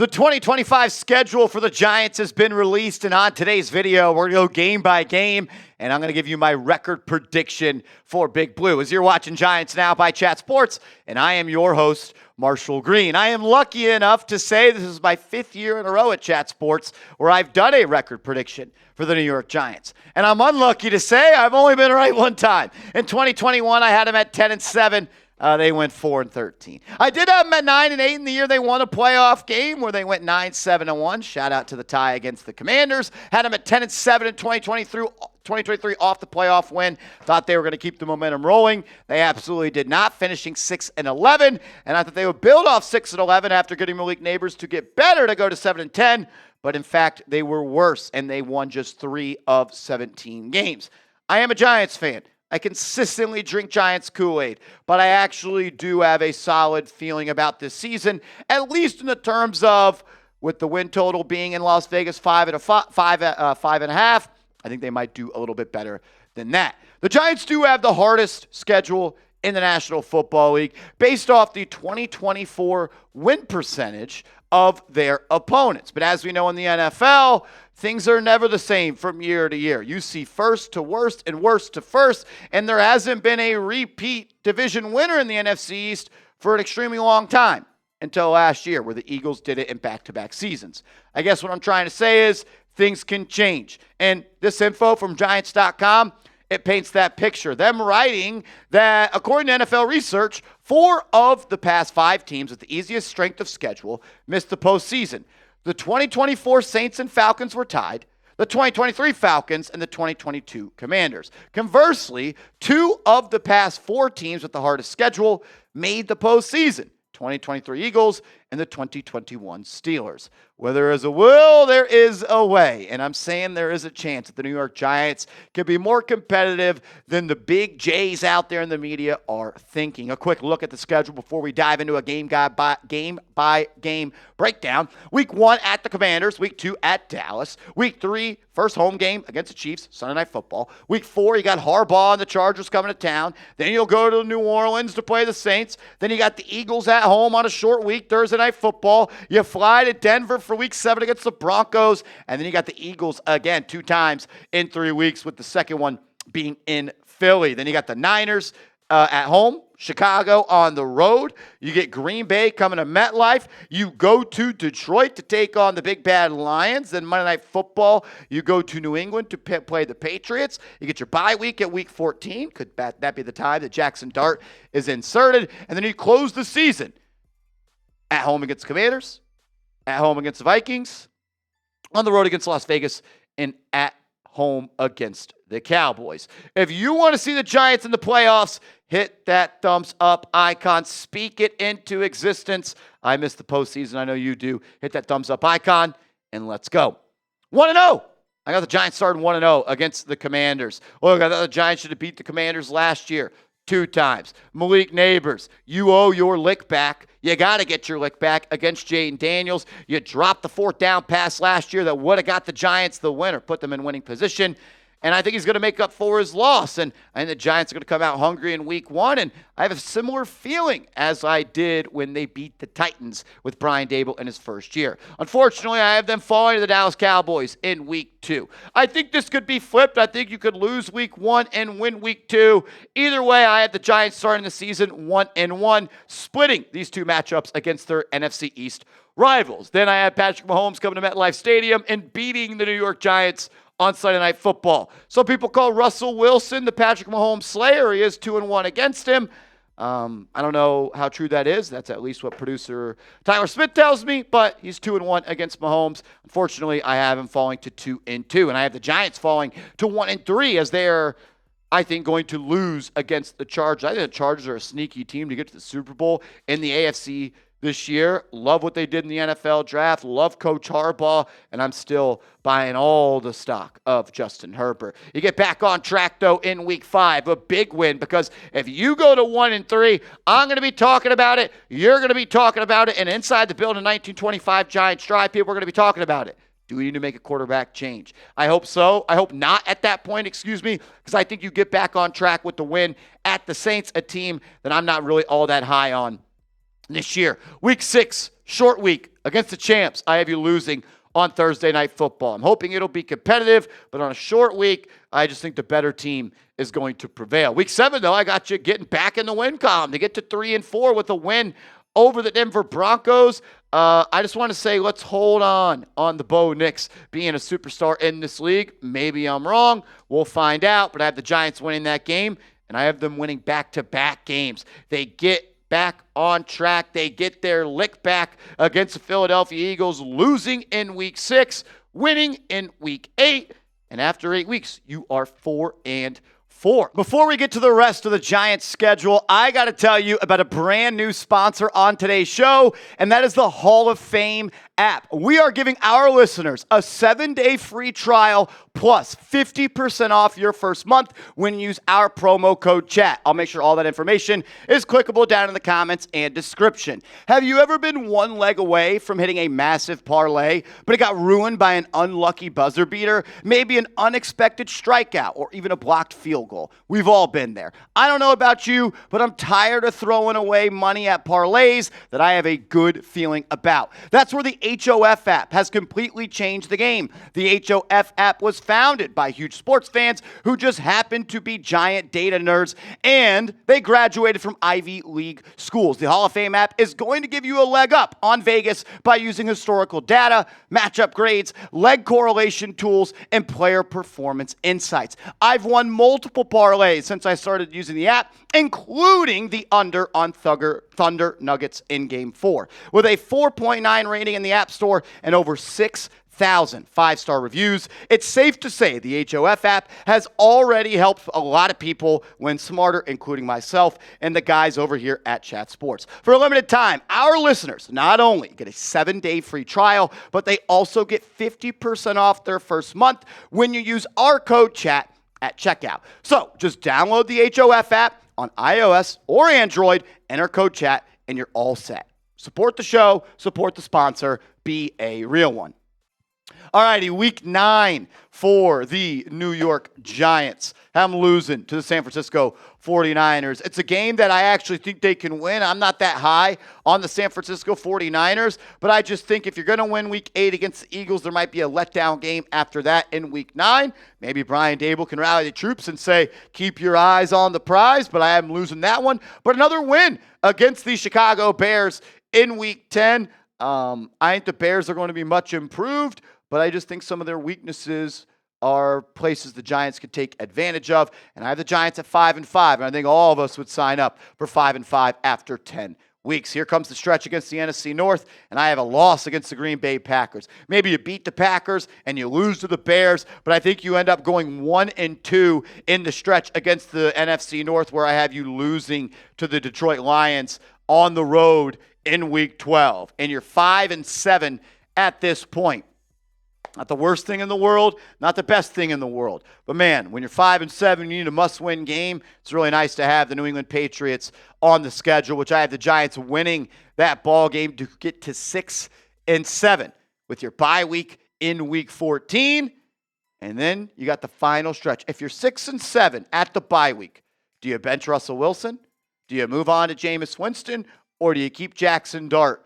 The 2025 schedule for the Giants has been released, and on today's video, we're going to go game by game, and I'm going to give you my record prediction for Big Blue. As you're watching Giants Now by Chat Sports, and I am your host, Marshall Green. I am lucky enough to say this is my 5th year in a row at Chat Sports where I've done a record prediction for the New York Giants. And I'm unlucky to say I've only been right one time. In 2021, I had them at 10-7. They went 4-13. I did have them at 9-8 in the year they won a playoff game where they went 9-7-1. Shout out to the tie against the Commanders. Had them at 10-7 in 2023 off the playoff win. Thought they were going to keep the momentum rolling. They absolutely did not, finishing 6-11. And I thought they would build off 6-11 after getting Malik Neighbors to get better to go to 7-10. But in fact, they were worse, and they won just 3 of 17 games. I am a Giants fan. I consistently drink Giants Kool-Aid, but I actually do have a solid feeling about this season, at least in the terms of with the win total being in Las Vegas 5.5. I think they might do a little bit better than that. The Giants do have the hardest schedule in the National Football League based off the 2024 win percentage of their opponents. But as we know in the NFL, things are never the same from year to year. You see first to worst and worst to first, and there hasn't been a repeat division winner in the NFC East for an extremely long time until last year where the Eagles did it in back-to-back seasons. I guess what I'm trying to say is things can change. And this info from Giants.com, it paints that picture. Them writing that, according to NFL research, 4 of the past 5 teams with the easiest strength of schedule missed the postseason. The 2024 Saints and Falcons were tied, the 2023 Falcons and the 2022 Commanders. Conversely, 2 of the past 4 teams with the hardest schedule made the postseason. 2023 Eagles and the 2021 Steelers. Where there is a will, there is a way. And I'm saying there is a chance that the New York Giants can be more competitive than the big J's out there in the media are thinking. A quick look at the schedule before we dive into a game by game breakdown. Week 1 at the Commanders. Week 2 at Dallas. Week 3, first home game against the Chiefs, Sunday Night Football. Week 4, you got Harbaugh and the Chargers coming to town. Then you'll go to New Orleans to play the Saints. Then you got the Eagles at home on a short week, Thursday Night Football. You fly to Denver for Week 7 against the Broncos. And then you got the Eagles again 2 times in 3 weeks, with the second one being in Philly. Then you got the Niners at home, Chicago on the road. You get Green Bay coming to MetLife. You go to Detroit to take on the big bad Lions. Then Monday Night Football, you go to New England to play the Patriots. You get your bye week at Week 14. Could that be the time that Jackson Dart is inserted? And then you close the season at home against the Commanders, at home against the Vikings, on the road against Las Vegas, and at home against the Cowboys. If you want to see the Giants in the playoffs, hit that thumbs up icon. Speak it into existence. I miss the postseason. I know you do. Hit that thumbs up icon, and let's go. 1-0. I got the Giants starting 1-0 against the Commanders. Look, I thought the Giants should have beat the Commanders last year 2 times. Malik Neighbors, you owe your lick back. You got to get your lick back against Jaden Daniels. You dropped the 4th down pass last year that would have got the Giants the win or put them in winning position. And I think he's going to make up for his loss. And the Giants are going to come out hungry in Week 1. And I have a similar feeling as I did when they beat the Titans with Brian Daboll in his first year. Unfortunately, I have them falling to the Dallas Cowboys in Week 2. I think this could be flipped. I think you could lose Week 1 and win Week 2. Either way, I had the Giants starting the season 1-1, splitting these 2 matchups against their NFC East rivals. Then I had Patrick Mahomes coming to MetLife Stadium and beating the New York Giants on Sunday Night Football. Some people call Russell Wilson the Patrick Mahomes slayer. He is 2-1 against him. I don't know how true that is. That's at least what producer Tyler Smith tells me, but he's 2-1 against Mahomes. Unfortunately, I have him falling to 2-2, and I have the Giants falling to 1-3 as they're, I think, going to lose against the Chargers. I think the Chargers are a sneaky team to get to the Super Bowl in the AFC this year. Love what they did in the NFL draft. Love Coach Harbaugh. And I'm still buying all the stock of Justin Herbert. You get back on track, though, in Week 5. A big win, because if you go to 1-3, I'm going to be talking about it. You're going to be talking about it. And inside the building 1925 Giants Drive, people are going to be talking about it. Do we need to make a quarterback change? I hope so. I hope not at that point, because I think you get back on track with the win at the Saints, a team that I'm not really all that high on this year. Week 6, short week against the champs, I have you losing on Thursday Night Football. I'm hoping it'll be competitive, but on a short week, I just think the better team is going to prevail. Week 7, though, I got you getting back in the win column to get to 3-4 with a win over the Denver Broncos. I just want to say let's hold on the Bo Nix being a superstar in this league. Maybe I'm wrong. We'll find out, but I have the Giants winning that game, and I have them winning back-to-back games. They get back on track. They get their lick back against the Philadelphia Eagles, losing in Week 6, winning in Week 8. And after 8 weeks, you are 4-4. Before we get to the rest of the Giants' schedule, I got to tell you about a brand new sponsor on today's show, and that is the Hall of Fame app. We are giving our listeners a 7-day free trial plus 50% off your first month when you use our promo code CHAT. I'll make sure all that information is clickable down in the comments and description. Have you ever been one leg away from hitting a massive parlay, but it got ruined by an unlucky buzzer beater, maybe an unexpected strikeout, or even a blocked field goal? We've all been there. I don't know about you, but I'm tired of throwing away money at parlays that I have a good feeling about. That's where the HOF app has completely changed the game. The HOF app was founded by huge sports fans who just happen to be giant data nerds, and they graduated from Ivy League schools. The Hall of Fame app is going to give you a leg up on Vegas by using historical data, matchup grades, leg correlation tools, and player performance insights. I've won multiple parlays since I started using the app, including the under on Thunder Nuggets in Game 4. With a 4.9 rating in the App Store and over 6,000 five-star reviews, it's safe to say the HOF app has already helped a lot of people win smarter, including myself and the guys over here at Chat Sports. For a limited time, our listeners not only get a 7-day free trial, but they also get 50% off their first month when you use our code CHAT at checkout. So just download the HOF app on iOS or Android, enter code CHAT, and you're all set. Support the show, support the sponsor, be a real one. All righty, week 9 for the New York Giants. I'm losing to the San Francisco 49ers. It's a game that I actually think they can win. I'm not that high on the San Francisco 49ers, but I just think if you're going to win week 8 against the Eagles, there might be a letdown game after that in week 9. Maybe Brian Daboll can rally the troops and say, keep your eyes on the prize, but I am losing that one. But another win against the Chicago Bears in week 10. I think the Bears are going to be much improved, but I just think some of their weaknesses are places the Giants could take advantage of. And I have the Giants at 5-5, and I think all of us would sign up for 5-5 after 10 weeks. Here comes the stretch against the NFC North, and I have a loss against the Green Bay Packers. Maybe you beat the Packers and you lose to the Bears, but I think you end up going 1-2 in the stretch against the NFC North, where I have you losing to the Detroit Lions on the road in week 12. And you're 5-7 at this point. Not the worst thing in the world, not the best thing in the world. But man, when you're 5-7, you need a must-win game. It's really nice to have the New England Patriots on the schedule, which I have the Giants winning that ball game to get to 6-7 with your bye week in week 14. And then you got the final stretch. If you're 6-7 at the bye week, do you bench Russell Wilson? Do you move on to Jameis Winston? Or do you keep Jackson Dart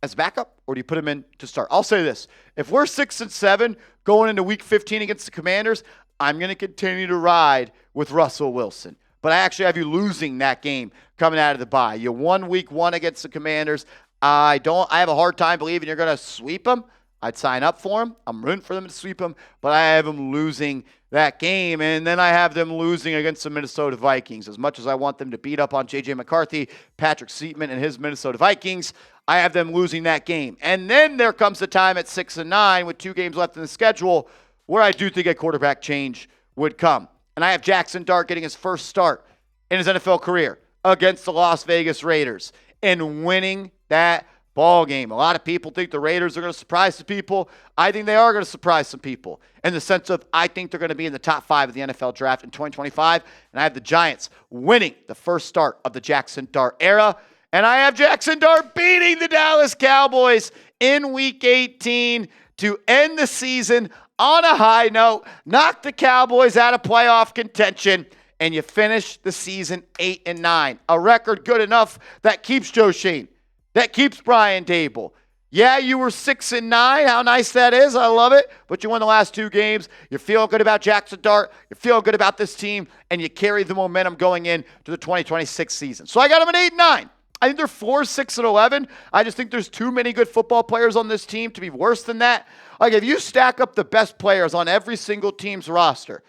as backup, or do you put him in to start? I'll say this. If we're 6-7 going into week 15 against the Commanders, I'm going to continue to ride with Russell Wilson. But I actually have you losing that game coming out of the bye. You won week 1 against the Commanders. I have a hard time believing you're going to sweep them. I'd sign up for them. I'm rooting for them to sweep them, but I have them losing that game. And then I have them losing against the Minnesota Vikings. As much as I want them to beat up on J.J. McCarthy, Patrick Seatman, and his Minnesota Vikings, I have them losing that game. And then there comes the time at 6-9 with 2 games left in the schedule where I do think a quarterback change would come. And I have Jackson Dart getting his first start in his NFL career against the Las Vegas Raiders and winning that ball game. A lot of people think the Raiders are going to surprise some people. I think they are going to surprise some people in the sense of I think they're going to be in the top 5 of the NFL draft in 2025. And I have the Giants winning the first start of the Jackson Dart era. And I have Jackson Dart beating the Dallas Cowboys in Week 18 to end the season on a high note, knock the Cowboys out of playoff contention, and you finish the season 8-9. A record good enough that keeps Joe Schoen that keeps Brian Daboll. Yeah, you were 6-9. How nice that is. I love it. But you won the last 2 games. You're feeling good about Jackson Dart. You're feeling good about this team. And you carry the momentum going into the 2026 season. So I got them at 8-9. I think they're 4-6-11. I just think there's too many good football players on this team to be worse than that. Like, if you stack up the best players on every single team's roster,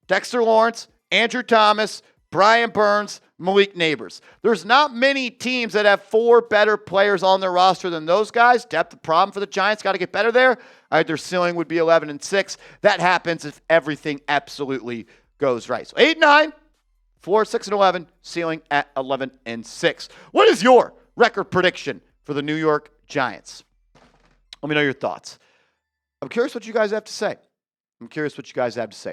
Dexter Lawrence, Andrew Thomas, Brian Burns, Malik Neighbors. There's not many teams that have 4 better players on their roster than those guys. Depth, the problem for the Giants, got to get better there. Their ceiling would be 11-6. That happens if everything absolutely goes right. So 8-9, 4-6-11, ceiling at 11-6. What is your record prediction for the New York Giants? Let me know your thoughts. I'm curious what you guys have to say.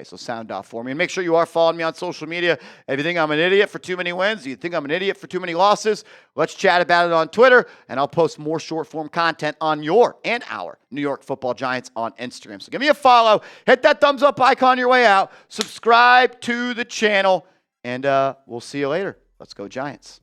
So sound off for me. And make sure you are following me on social media. If you think I'm an idiot for too many wins, you think I'm an idiot for too many losses, let's chat about it on Twitter, and I'll post more short-form content on your and our New York Football Giants on Instagram. So give me a follow. Hit that thumbs up icon on your way out. Subscribe to the channel, and we'll see you later. Let's go Giants.